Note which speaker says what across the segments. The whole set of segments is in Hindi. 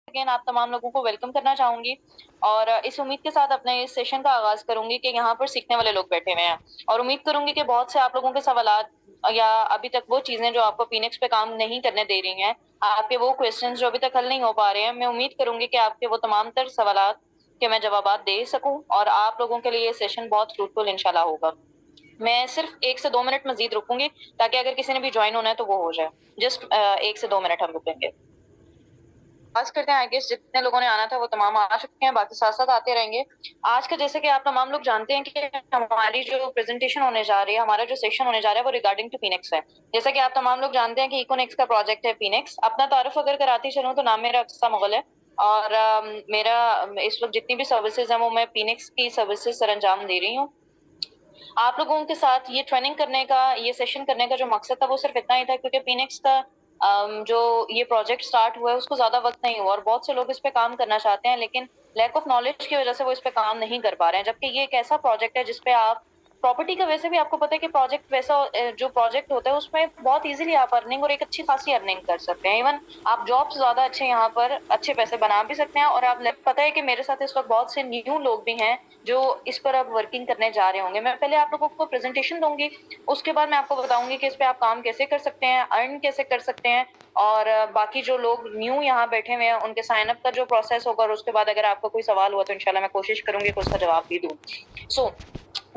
Speaker 1: अगेन आप तमाम लोगों को वेलकम करना चाहूंगी और इस उम्मीद के साथ अपने इस सेशन का आगाज करूंगी कि यहाँ पर सीखने वाले लोग बैठे हुए हैं और उम्मीद करूंगी कि बहुत से आप लोगों के सवालात या अभी तक वो चीजें जो आपको पीनेक्स पे काम नहीं करने दे रही हैं, आपके वो क्वेश्चंस जो अभी तक हल नहीं हो पा रहे हैं, मैं उम्मीद करूंगी कि आपके वो तमाम तर सवालात के मैं जवाबात दे सकूं और आप लोगों के लिए ये सेशन बहुत फ्रूटफुल इंशाल्लाह होगा। मैं सिर्फ 1 से 2 मिनट मजीद रुकूंगी ताकि अगर किसी ने भी ज्वाइन होना है तो वो हो जाए। जस्ट 1 से 2 मिनट हम रुकेंगे। आज करते हैं, आई गेस जितने लोगों ने आना था वो तमाम आ चुके हैं, बाकी साथ साथ आते रहेंगे। आज का जैसे कि आप तमाम लोग जानते हैं कि हमारी जो प्रेजेंटेशन होने जा रही है, हमारा जो सेशन होने जा रहा है वो रिगार्डिंग टू पीनेक्स है। जैसा कि आप तमाम लोग जानते हैं कि इकोनेक्स का प्रोजेक्ट है पीनेक्स। अपना तारुफ अगर कराती चलूँ तो नाम मेरा अक्सा मुगल है और मेरा इस वक्त जितनी भी सर्विसेज हैं वो मैं पीनेक्स की सर्विसेज सर अंजाम दे रही हूँ। आप लोगों के साथ ये ट्रेनिंग करने का, ये सेशन करने का जो मकसद था वो सिर्फ इतना ही था क्योंकि पीनेक्स का जो ये प्रोजेक्ट स्टार्ट हुआ है उसको ज्यादा वक्त नहीं हुआ और बहुत से लोग इस पे काम करना चाहते हैं लेकिन लैक ऑफ नॉलेज की वजह से वो इस पे काम नहीं कर पा रहे हैं, जबकि ये एक ऐसा प्रोजेक्ट है जिसपे आप प्रॉपर्टी का, वैसे भी आपको पता है कि प्रोजेक्ट वैसा जो प्रोजेक्ट होता है उसमें बहुत इजीली आप अर्निंग और एक अच्छी खासी अर्निंग कर सकते हैं। इवन आप जॉब से ज्यादा अच्छे यहाँ पर अच्छे पैसे बना भी सकते हैं और आप पता है कि मेरे साथ इस वक्त बहुत से न्यू लोग भी हैं जो इस पर अब वर्किंग करने जा रहे होंगे। मैं पहले आप लोगों को प्रेजेंटेशन दूंगी, उसके बाद मैं आपको बताऊंगी कि इस पे आप काम कैसे कर सकते हैं, अर्न कैसे कर सकते हैं और बाकी जो लोग न्यू यहाँ बैठे हुए हैं उनके साइन अप का जो प्रोसेस होगा और उसके बाद अगर आपका कोई सवाल हुआ तो इंशाल्लाह मैं कोशिश करूंगी कि उसका जवाब भी दूं। सो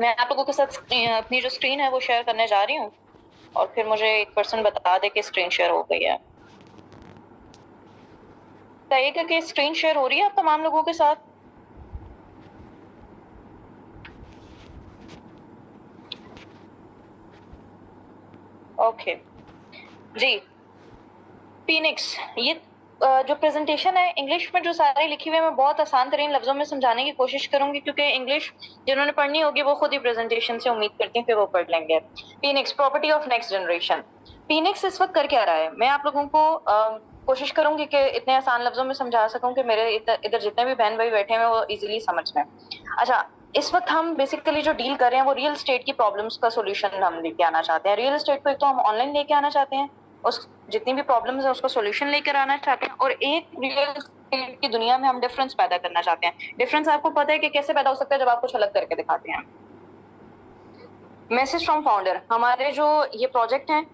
Speaker 1: मैं आप लोगों के साथ अपनी जो स्क्रीन है वो शेयर करने जा रही हूँ और फिर मुझे एक पर्सन बता दे कि स्क्रीन शेयर हो गई है। बताइएगा कि स्क्रीन शेयर हो रही है आप तमाम लोगों के साथ। ओके जी। पीनिक्स, ये जो प्रेजेंटेशन है इंग्लिश में जो सारी लिखी हुई है मैं बहुत आसान तरीन लफ्जों में समझाने की कोशिश करूंगी क्योंकि इंग्लिश जिन्होंने पढ़नी होगी वो खुद ही प्रेजेंटेशन से उम्मीद करती हूँ कि वो पढ़ लेंगे। पीनिक्स, प्रॉपर्टी ऑफ नेक्स्ट जनरेशन। पीनिक्स इस वक्त कर क्या रहा है, मैं आप लोगों को कोशिश करूंगी कि इतने आसान लफ्जों में समझा सकूं कि मेरे इधर जितने भी बहन भाई बैठे हैं वो इजीली समझ लें। अच्छा, इस वक्त हम बेसिकली जो डील कर रहे हैं वो रियल एस्टेट की प्रॉब्लम्स का सोल्यूशन हम लेके आना चाहते हैं। रियल एस्टेट को एक तो हम ऑनलाइन लेके आना चाहते हैं, उस जितनी भी प्रॉब्लम्स है उसको सॉल्यूशन लेकर आना चाहते हैं और एक रियल एस्टेट की दुनिया में हम डिफरेंस पैदा करना चाहते हैं। डिफरेंस आपको पता है कि कैसे पैदा हो सकता है, जब आप कुछ अलग करके दिखाते हैं। मैसेज फ्रॉम फाउंडर, हमारे जो ये प्रोजेक्ट है,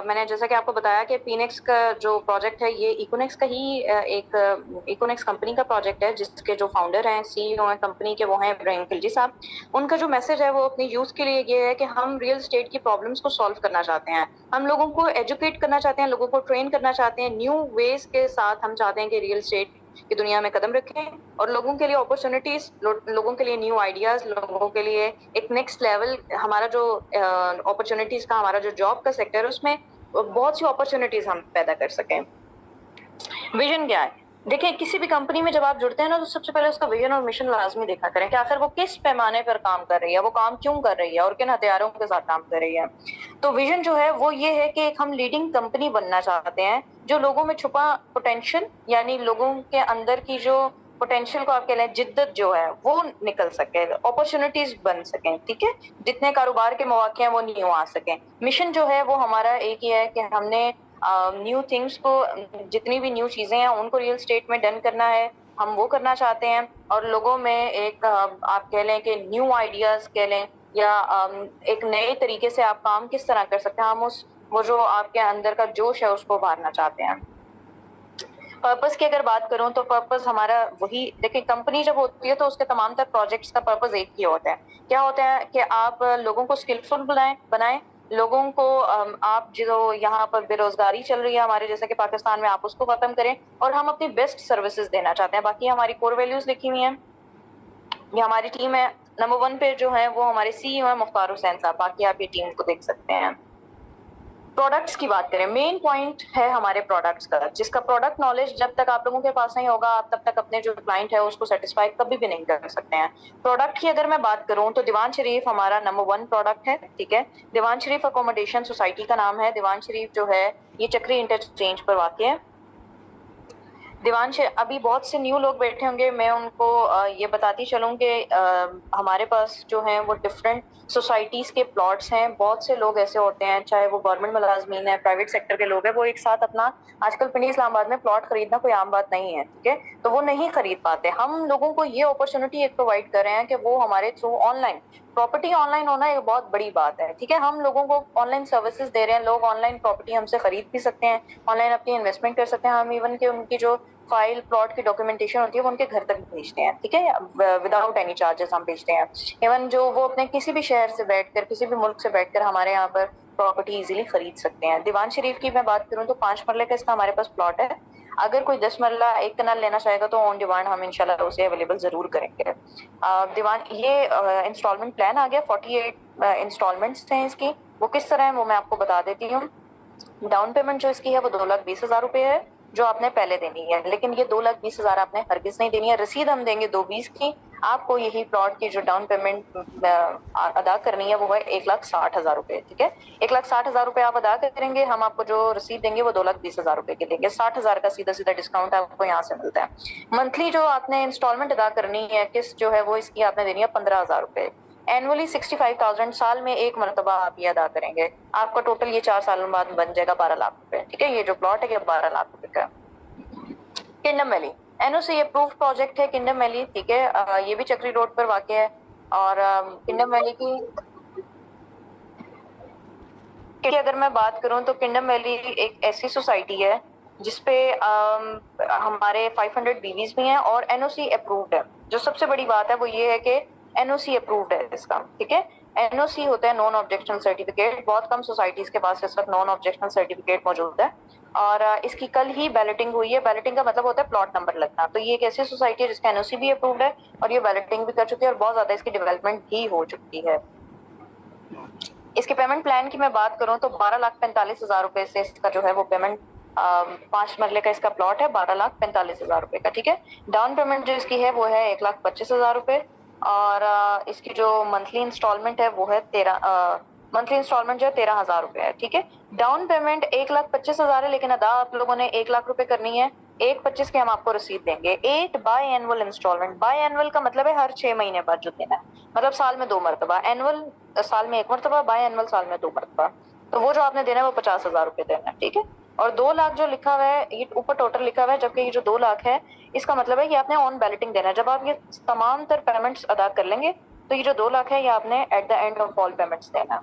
Speaker 1: मैंने जैसा कि आपको बताया कि पीनेक्स का जो प्रोजेक्ट है ये इकोनेक्स का ही एक इकोनेक्स कंपनी का प्रोजेक्ट है जिसके जो फाउंडर हैं, सीईओ हैं कंपनी के, वो हैं इब्राहिम खिलजी साहब। उनका जो मैसेज है वो अपनी यूथ के लिए ये है कि हम रियल एस्टेट की प्रॉब्लम्स को सॉल्व करना चाहते हैं, हम लोगों को एजुकेट करना चाहते हैं, लोगों को ट्रेन करना चाहते हैं, न्यू वेज के साथ हम चाहते हैं कि रियल एस्टेट की दुनिया में कदम रखें और लोगों के लिए अपॉर्चुनिटीज, लोगों के लिए न्यू आइडियाज, लोगों के लिए एक नेक्स्ट लेवल, हमारा जो अपॉर्चुनिटीज का, हमारा जो जॉब का सेक्टर है उसमें बहुत सी अपॉर्चुनिटीज हम पैदा कर सकें। विजन क्या है, देखिए किसी भी कंपनी में जब आप जुड़ते हैं ना तो सबसे पहले उसका विजन और मिशन लाजमी देखा करें कि आखिर वो किस पैमाने पर काम कर रही है, वो काम क्यों कर रही है और किन हथियारों के साथ काम कर रही है। तो विजन जो है वो ये है कि एक हम लीडिंग कंपनी बनना चाहते हैं जो लोगों में छुपा पोटेंशियल, यानी लोगों के अंदर की जो पोटेंशियल को आप कह लें, जिद्दत जो है वो निकल सके, अपॉर्चुनिटीज बन सकें, ठीक है, जितने कारोबार के मौके हैं वो न्यू आ सकें। मिशन जो है वो हमारा एक ही है कि हमने न्यू थिंग्स को, जितनी भी न्यू चीजें हैं उनको रियल स्टेट में डन करना है, हम वो करना चाहते हैं और लोगों में एक आप कह लें कि न्यू आइडियाज कह लें या एक नए तरीके से आप काम किस तरह कर सकते हैं, हम उस वो जो आपके अंदर का जोश है उसको उभारना चाहते हैं। पर्पस की अगर बात करूं तो पर्पस हमारा वही, देखिए कंपनी जब होती है तो उसके तमाम तर प्रोजेक्ट्स का पर्पस एक ही होता है। क्या होता है कि आप लोगों को स्किलफुल बनाएं, लोगों को आप जो यहाँ पर बेरोजगारी चल रही है हमारे जैसे कि पाकिस्तान में, आप उसको खत्म करें और हम अपनी बेस्ट सर्विसेज देना चाहते हैं। बाकी हमारी कोर वैल्यूज लिखी हुई हैं, ये हमारी टीम है। नंबर 1 पे जो है वो हमारे सीईओ है मुख्तार हुसैन साहब, बाकी आप ये टीम को देख सकते हैं। प्रोडक्ट्स की बात करें, मेन पॉइंट है हमारे प्रोडक्ट्स का, जिसका प्रोडक्ट नॉलेज जब तक आप लोगों के पास नहीं होगा आप तब तक अपने जो क्लाइंट है उसको सेटिस्फाई कभी भी नहीं कर सकते हैं। प्रोडक्ट की अगर मैं बात करूं तो दीवान शरीफ हमारा नंबर 1 प्रोडक्ट है, ठीक है। दीवान शरीफ अकोमोडेशन सोसाइटी का नाम है, दीवान शरीफ जो है ये चक्री इंटरचेंज पर वाक़ है। दिवांश, अभी बहुत से न्यू लोग बैठे होंगे, मैं उनको ये बताती चलूं कि हमारे पास जो हैं वो डिफरेंट सोसाइटीज के प्लॉट्स हैं। बहुत से लोग ऐसे होते हैं, चाहे वो गवर्नमेंट मुलाजमीन है, प्राइवेट सेक्टर के लोग हैं, वो एक साथ अपना, आजकल पिंडी इस्लामाबाद में प्लॉट खरीदना कोई आम बात नहीं है, ठीक है, तो वो नहीं खरीद पाते। हम लोगों को ये अपॉर्चुनिटी एक प्रोवाइड कर रहे हैं कि वो हमारे थ्रू ऑनलाइन, प्रॉपर्टी ऑनलाइन होना एक बहुत बड़ी बात है, ठीक है, हम लोगों को ऑनलाइन सर्विसेज दे रहे हैं। लोग ऑनलाइन प्रॉपर्टी हमसे खरीद भी सकते हैं, ऑनलाइन अपनी इन्वेस्टमेंट कर सकते हैं। हम इवन के उनकी जो फाइल प्लॉट की डॉक्यूमेंटेशन होती है वो उनके घर तक भेजते हैं, ठीक है, विदाउट एनी चार्जेस हम भेजते हैं। इवन जो वो अपने किसी भी शहर से बैठकर, किसी भी मुल्क से बैठकर हमारे यहाँ पर प्रॉपर्टी इजीली खरीद सकते हैं। दीवान शरीफ की मैं बात करूँ तो 5 मरले का इसका हमारे पास प्लॉट है। अगर कोई 10 मरला एक कनाल लेना चाहेगा तो ऑन डिमांड हम इंशाल्लाह उसे अवेलेबल जरूर करेंगे। दीवान, ये इंस्टॉलमेंट प्लान आ गया, 48 इंस्टॉलमेंट्स हैं इसकी। वो किस तरह है वो मैं आपको बता देती हूँ। डाउन पेमेंट जो इसकी है वो 2,20,000 रुपए है जो आपने पहले देनी है, लेकिन ये 2,20,000 आपने हरगिज नहीं देनी है। रसीद हम देंगे 2,20 की। आपको यही प्लॉट की जो डाउन पेमेंट अदा करनी है वो है 1,60,000 रुपए, ठीक है। 1,60,000 रुपए आप अदा करेंगे, हम आपको जो रसीद देंगे वो 2,20,000 रुपए की देंगे। 60,000 का सीधा सीधा डिस्काउंट आपको यहाँ से मिलता है। मंथली जो आपने इंस्टॉलमेंट अदा करनी है, किस्त जो है वो इसकी आपने देनी है 15,000 रुपए। एनुअली 65,000, साल में एक मरतबा आप ये अदा करेंगे। आपका टोटल ये 4 साल बाद बन जाएगा 12 लाख रुपए, ठीक है। ये जो प्लॉट है ये 12 लाख रुपए का। Kingdom valley NOC approved project है, किंगडम वैली, ठीक है। ये भी चक्री रोड पर वाक़ है। और किंगडम वैली की अगर मैं बात करूं तो किंगडम वैली एक ऐसी सोसाइटी है जिसपे हमारे 500 बीवीज भी हैं और एनओसी अप्रूव्ड है। जो सबसे बड़ी बात है वो ये है कि एनओसी अप्रूव्ड है इसका, ठीक है। एनओसी होता है नॉन ऑब्जेक्शन सर्टिफिकेट। बहुत कम सोसाइटीज के पास इस वक्त नॉन ऑब्जेक्शन सर्टिफिकेट मौजूद है। और इसकी कल ही बैलेटिंग हुई है। बैलेटिंग का मतलब होता है प्लॉट नंबर लगना। तो ये एक ऐसी सोसाइटी है जिसका एनओसी भी अप्रूव्ड है और ये बैलेटिंग भी कर चुकी है और बहुत ज्यादा इसकी डेवलपमेंट भी हो चुकी है। इसके पेमेंट प्लान की मैं बात करूं तो 12,45,000 रुपए से इसका जो है वो पेमेंट, 5 मरले का इसका प्लॉट है, 12,45,000 रुपए का, ठीक है। डाउन पेमेंट जो इसकी है वो है 1,25,000 रुपए। और इसकी जो मंथली इंस्टॉलमेंट है वो है 13,000 रुपए है, ठीक है। डाउन पेमेंट 1,25,000 है, लेकिन अदा आप लोगों ने 1 लाख रुपए करनी है। 1,25 की हम आपको रसीद देंगे। 8 biannual instalment. Biannual का मतलब है हर 6 महीने बाद जो देना है, मतलब साल में 2 मरतबा। एनुअल साल में 1 मरतबा, बाय एनुअल साल में 2 मरतबा। तो वो जो आपने देना है वो 50,000 रुपए देना है, ठीक है। और 2 लाख जो लिखा हुआ है ये ऊपर टोटल लिखा हुआ है, जबकि ये जो 2 लाख है इसका मतलब है कि आपने ऑन बैलेटिंग देना है। जब आप ये तमाम तर पेमेंट्स अदा कर लेंगे तो ये जो 2 लाख है ये आपने at the end of all payments देना है।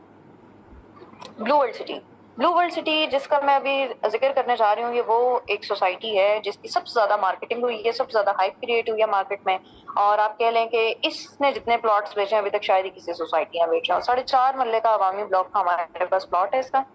Speaker 1: Blue world city, blue world city जिसका मैं अभी जिक्र करने जा रही हूँ, ये वो एक सोसाइटी है जिसकी सबसे ज्यादा मार्केटिंग हुई है, सबसे ज्यादा हाइप क्रिएट हुई है मार्केट में। और आप कह लें कि इसने जितने प्लॉट्स बेचे हैं अभी तक शायद ही किसी सोसाइटी में बेचे हैं। 4.5 मरले का अवामी ब्लॉक का हमारे पास प्लॉट है इसका।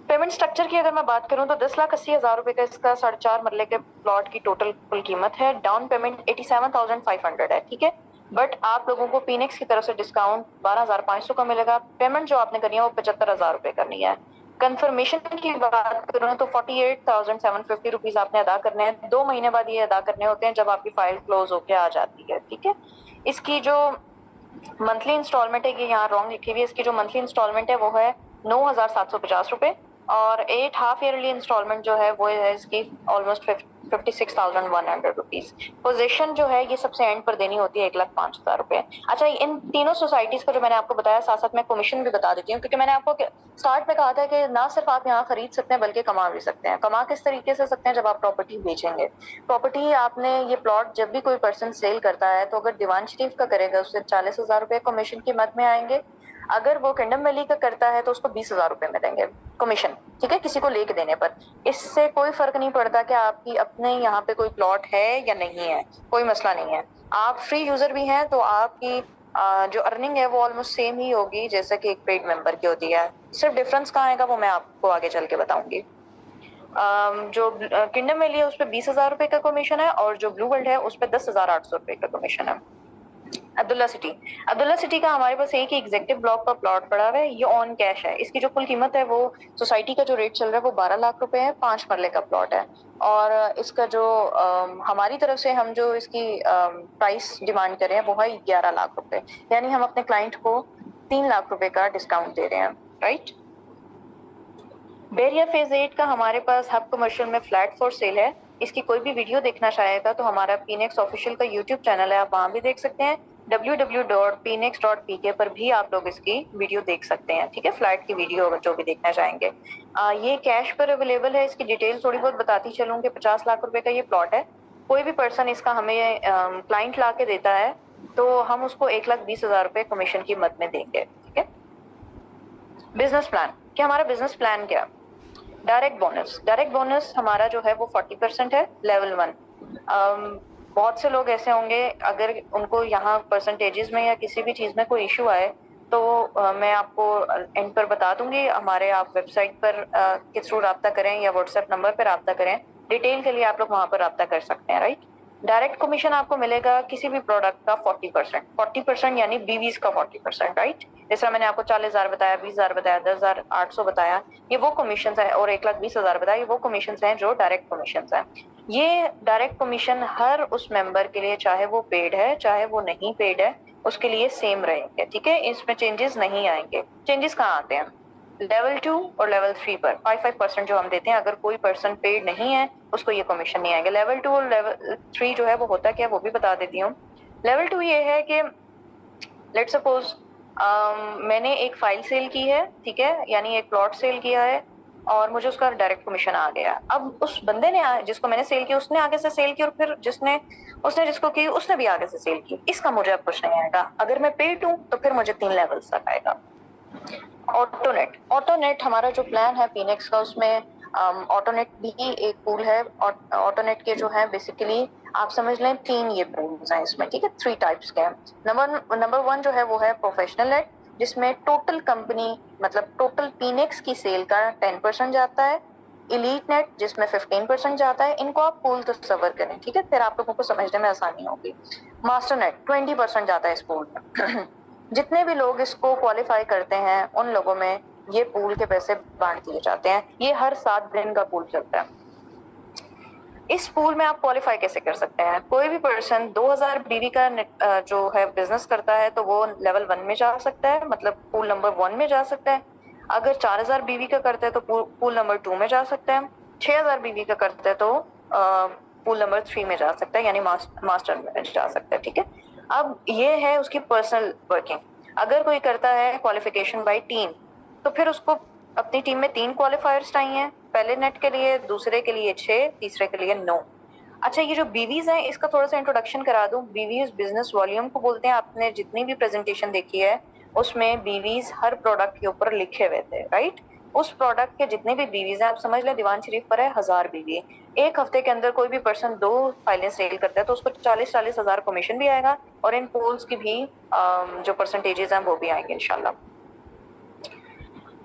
Speaker 1: पेमेंट स्ट्रक्चर की अगर मैं बात करूं तो 10,80,000 रुपए का इसका 4.5 मरले के प्लॉट की टोटल कुल कीमत है। डाउन पेमेंट 87,500 है, ठीक है। बट आप लोगों को पीनेक्स की तरफ से डिस्काउंट 12,500 का मिलेगा। पेमेंट जो आपने करनी है वो 75,000 रुपए करनी है। कंफर्मेशन की बात करूं तो 48,750 रुपीज आपने अदा करने हैं। 2 महीने बाद ये अदा करने होते हैं जब आपकी फाइल क्लोज होके आ जाती है, ठीक है। इसकी जो मंथली इंस्टॉलमेंट है, ये यहाँ रॉन्ग लिखी हुई है, इसकी जो मंथली इंस्टॉलमेंट है वो है 9,750 रुपए। और 8 हाफ ईयरली इंस्टॉलमेंट जो है वो है इसकी ऑलमोस्ट 56,100 रुपीज। पोजीशन जो है ये सबसे एंड पर देनी होती है 1,05,000 रुपए। अच्छा, इन तीनों सोसाइटीज को जो मैंने आपको बताया, साथ साथ मैं कमीशन भी बता देती हूँ, क्योंकि मैंने आपको स्टार्ट में कहा था कि ना सिर्फ आप यहाँ खरीद सकते हैं बल्कि कमा भी सकते हैं। कमा किस तरीके से सकते हैं, जब आप प्रॉपर्टी बेचेंगे। प्रॉपर्टी आपने ये प्लॉट जब भी कोई पर्सन सेल करता है तो अगर दीवान शरीफ का करेगा उससे 40,000 रुपए कमीशन की मद में आएंगे। अगर वो किंगडम वैली का करता है तो उसको 20,000 रुपए मिलेंगे कमीशन, ठीक है, किसी को लेके देने पर। इससे कोई फर्क नहीं पड़ता कि आपकी अपने यहाँ पे कोई प्लॉट है या नहीं है, कोई मसला नहीं है। आप फ्री यूजर भी हैं तो आपकी जो अर्निंग है वो ऑलमोस्ट सेम ही होगी जैसे कि एक पेड मेंबर की होती है। सिर्फ डिफरेंस कहाँ आएगा वो मैं आपको आगे चल के बताऊंगी। जो किंगडम वैली है उस पर 20,000 रुपए का कमीशन है और जो ब्लू वर्ल्ड है उस पर 10,800 रुपए का कमीशन है। अब्दुल्ला सिटी, अब्दुल्ला सिटी का हमारे पास एक ही एग्जेक्टिव ब्लॉक का प्लॉट पड़ा हुआ है, ये ऑन कैश है। इसकी जो कुल कीमत है वो सोसाइटी का जो रेट चल रहा है वो 12 लाख रुपए है। 5 मरले का प्लॉट है। और इसका जो हमारी तरफ से हम जो इसकी प्राइस डिमांड कर रहे हैं वो है 11 लाख रुपए। यानी हम अपने क्लाइंट को 3 लाख रुपए का डिस्काउंट दे रहे हैं, राइट। बेरिया फेज 8 का हमारे पास हब कमर्शियल में फ्लैट फॉर सेल है। इसकी कोई भी वीडियो देखना चाहेगा तो हमारा पीनेक्स ऑफिशियल का यूट्यूब चैनल है, आप वहाँ भी देख सकते हैं। www.pnex.pk पर भी आप लोग इसकी वीडियो देख सकते हैं, ठीक है, फ्लाइट की वीडियो अगर जो भी देखना चाहेंगे। ये कैश पर अवेलेबल है। इसकी डिटेल थोड़ी बहुत बताती चलूँ कि 50 लाख रुपए का ये प्लॉट है। कोई भी पर्सन इसका हमें क्लाइंट ला के देता है तो हम उसको 1,20,000 रुपए कमीशन की मद में देंगे, ठीक है। बिजनेस प्लान, क्या हमारा बिजनेस प्लान क्या? डायरेक्ट बोनस हमारा जो है वो 40% है, लेवल 1। बहुत से लोग ऐसे होंगे, अगर उनको यहाँ परसेंटेजेस में या किसी भी चीज में कोई इशू आए तो मैं आपको एंड पर बता दूंगी। हमारे आप वेबसाइट पर के थ्रू राब्ता करें या व्हाट्सएप नंबर पर राब्ता करें, डिटेल के लिए आप लोग वहां पर राब्ता कर सकते हैं, राइट। डायरेक्ट कमीशन आपको मिलेगा किसी भी प्रोडक्ट का 40%, यानी बीवीज का 40%, राइट। जैसे मैंने आपको 40,000 बताया, 20,000 बताया, 10,800 बताया, ये वो कमीशन है, और 1,20,000 बताया, ये वो कमीशन हैं जो डायरेक्ट कमीशन है। ये डायरेक्ट कमीशन हर उस मेंबर के लिए, चाहे वो पेड है चाहे वो नहीं पेड है, उसके लिए सेम रहेंगे, ठीक है। इसमें चेंजेस नहीं आएंगे। चेंजेस कहाँ आते हैं? लेवल 2 और लेवल 3 पर 5% जो हम देते हैं, अगर कोई पर्सन पेड नहीं है उसको ये कमीशन नहीं आएंगे। लेवल 2 और लेवल 3 जो है वो होता क्या है वो भी बता देती हूँ। लेवल 2 ये है कि लेट सपोज मैंने एक फाइल सेल की है, ठीक है, यानी एक प्लॉट सेल किया है और मुझे उसका डायरेक्ट कमीशन आ गया। अब उस बंदे ने जिसको मैंने सेल किया उसने आगे से सेल की, और फिर उसने जिसको की उसने भी आगे से सेल की, इसका मुझे अब कुछ नहीं आएगा। अगर मैं पेड हूं तो फिर मुझे 3 लेवल्स तक आएगा। ऑटोनेट हमारा जो प्लान है पीनेक्स का, उसमें ऑटोनेट भी एक पूल है। ऑटोनेट के जो है बेसिकली आप समझ लें 3 ये पूल्स हैं इसमें, ठीक है, 3 टाइप्स के हैं। नंबर 1 जो है वो है प्रोफेशनल नेट, जिसमें टोटल कंपनी मतलब टोटल पीनेक्स की सेल का 10% जाता है। इलीट नेट जिसमें 15% जाता है। इनको आप पूल तो सवर करें, ठीक है, फिर आप लोगों को समझने में आसानी होगी। मास्टर नेट 20% जाता है इस पूल में। जितने भी लोग इसको क्वालिफाई करते हैं उन लोगों में ये पूल के पैसे बांट दिए जाते हैं। ये हर 7 दिन का पूल चलता है। इस पूल में आप क्वालिफाई कैसे कर सकते हैं? कोई भी पर्सन 2,000 बीवी का जो है बिजनेस करता है तो वो लेवल 1 में जा सकता है, मतलब पूल नंबर 1 में जा सकता है। अगर 4,000 बीवी का करता है तो पूल नंबर 2 में जा सकता है। 6,000 बीवी का करता है तो पूल नंबर 3 में जा सकता है, यानी मास्टर में जा सकता है, ठीक है। अब ये है उसकी पर्सनल वर्किंग। अगर कोई करता है क्वालिफिकेशन बाय टीम तो फिर उसको अपनी टीम में 3 क्वालिफायर्स चाहिए, पहले नेट के लिए, दूसरे के लिए 6, तीसरे के लिए 9। अच्छा, ये जो बीवीज हैं इसका थोड़ा सा इंट्रोडक्शन करा दूं। बीवीज बिजनेस वॉल्यूम को बोलते हैं। आपने जितनी भी प्रेजेंटेशन देखी है उसमें बीवीज हर प्रोडक्ट के ऊपर लिखे हुए थे, राइट। उस प्रोडक्ट के जितने भी बीवीज हैं, आप समझ लें दीवान शरीफ पर है 1,000 बीवी। एक हफ्ते के अंदर कोई भी पर्सन 2 फाइलें सेल करता है तो उसको 40-40 हजार कमीशन भी आएगा, और इन पोल्स की भी जो परसेंटेजेस हैं वो भी आएंगे इंशाल्लाह।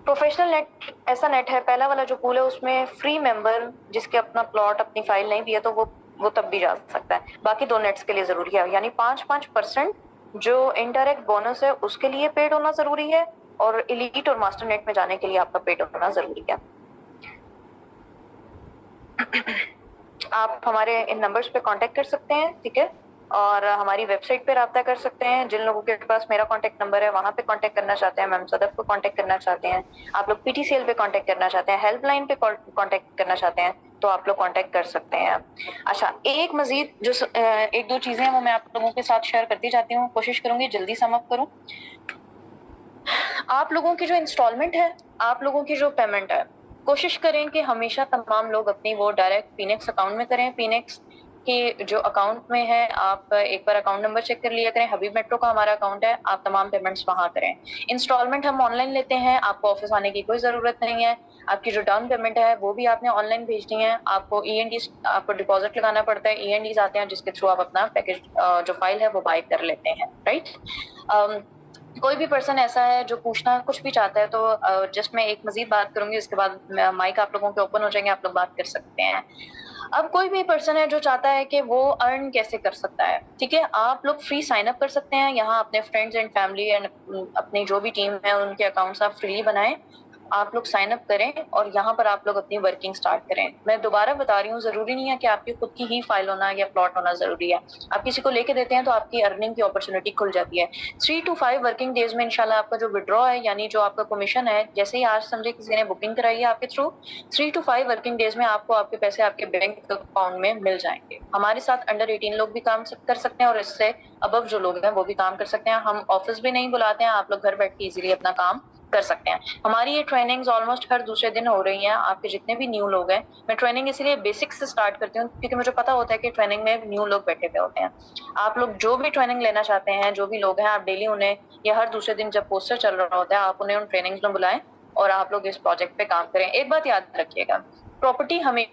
Speaker 1: प्रोफेशनल नेट ऐसा नेट है, पहला वाला जो पूल है उसमें फ्री मेंबर जिसके अपना प्लॉट अपनी फाइल नहीं भी है तो वो तब भी जा सकता है। बाकी 2 नेट्स के लिए जरूरी है, यानी 5-5% जो इनडायरेक्ट बोनस है उसके लिए पेड होना जरूरी है, और इलीट और मास्टर नेट में जाने के लिए आपका पेड होना जरूरी है। आप हमारे इन नंबर्स पे कांटेक्ट कर सकते हैं, ठीक है, और हमारी वेबसाइट पे राब्ता कर सकते हैं। जिन लोगों के पास मेरा कांटेक्ट नंबर है वहां पे कांटेक्ट करना चाहते हैं, मैम सदफ को कांटेक्ट करना चाहते हैं, आप लोग पीटीसीएल पे कांटेक्ट करना चाहते हैं, हेल्पलाइन पे कांटेक्ट करना चाहते हैं तो आप लोग कांटेक्ट कर सकते हैं। अच्छा, एक मजीद जो 1-2 चीजें हैं वो मैं आप लोगों के साथ शेयर करती जाती हूँ, कोशिश करूंगी जल्दी सम अप करूं। आप लोगों की जो इंस्टॉलमेंट है, आप लोगों की जो पेमेंट है, कोशिश करें कि हमेशा तमाम लोग अपनी वो डायरेक्ट पीनेक्स अकाउंट में करें। पीनेक्स की जो अकाउंट में है आप एक बार अकाउंट नंबर चेक कर लिया करें। हबीब मेट्रो का हमारा अकाउंट है, आप तमाम पेमेंट्स वहां करें। इंस्टॉलमेंट हम ऑनलाइन लेते हैं, आपको ऑफिस आने की कोई जरूरत नहीं है। आपकी जो डाउन पेमेंट है वो भी आपने ऑनलाइन भेजनी है। आपको ईएनडी आपको डिपॉजिट लगाना पड़ता है, ईएनडीज आते हैं जिसके थ्रू आप अपना पैकेज जो फाइल है वो बाय कर लेते हैं, राइट। कोई भी पर्सन ऐसा है जो पूछना कुछ भी चाहता है तो जस्ट मैं एक मजीद बात करूंगी, उसके बाद माइक आप लोगों के ओपन हो जाएंगे, आप लोग बात कर सकते हैं। अब कोई भी पर्सन है जो चाहता है कि वो अर्न कैसे कर सकता है, ठीक है, आप लोग फ्री साइन अप कर सकते हैं यहाँ। अपने फ्रेंड्स एंड फैमिली एंड अपनी जो भी टीम है उनके अकाउंट्स आप फ्रीली बनाएं, आप लोग साइन अप करें और यहाँ पर आप लोग अपनी वर्किंग स्टार्ट करें। मैं दोबारा बता रही हूँ, जरूरी नहीं है कि आपकी खुद की ही फाइल होना या प्लॉट होना जरूरी है। आप किसी को लेके देते हैं तो आपकी अर्निंग की अपॉर्चुनिटी खुल जाती है। 3 to 5 वर्किंग डेज में इंशाल्लाह आपका जो विड्रॉ है, यानी जो आपका कमीशन है, जैसे ही आज समझे किसी ने बुकिंग कराई है आपके थ्रू, 3 to 5 वर्किंग डेज में आपको आपके पैसे आपके बैंक अकाउंट में मिल जाएंगे। हमारे साथ अंडर 18 लोग भी काम कर सकते हैं और इससे अबव जो लोग हैं वो भी काम कर सकते हैं। हम ऑफिस भी नहीं बुलाते हैं, आप लोग घर बैठ के इजीली अपना काम कर सकते हैं। हमारी ये ट्रेनिंग्स ऑलमोस्ट हर दूसरे दिन हो रही हैं। आपके जितने भी न्यू लोग हैं, मैं ट्रेनिंग इसलिए बेसिक्स से स्टार्ट करती हूँ क्योंकि मुझे पता होता है कि ट्रेनिंग में न्यू लोग बैठे हुए होते हैं। आप लोग जो भी ट्रेनिंग लेना चाहते हैं, जो भी लोग हैं, आप डेली उन्हें या हर दूसरे दिन जब पोस्टर चल रहा होता है आप उन्हें उन ट्रेनिंग्स में बुलाएं और आप लोग इस प्रोजेक्ट पे काम करें। एक बात याद रखिएगा, प्रॉपर्टी हमें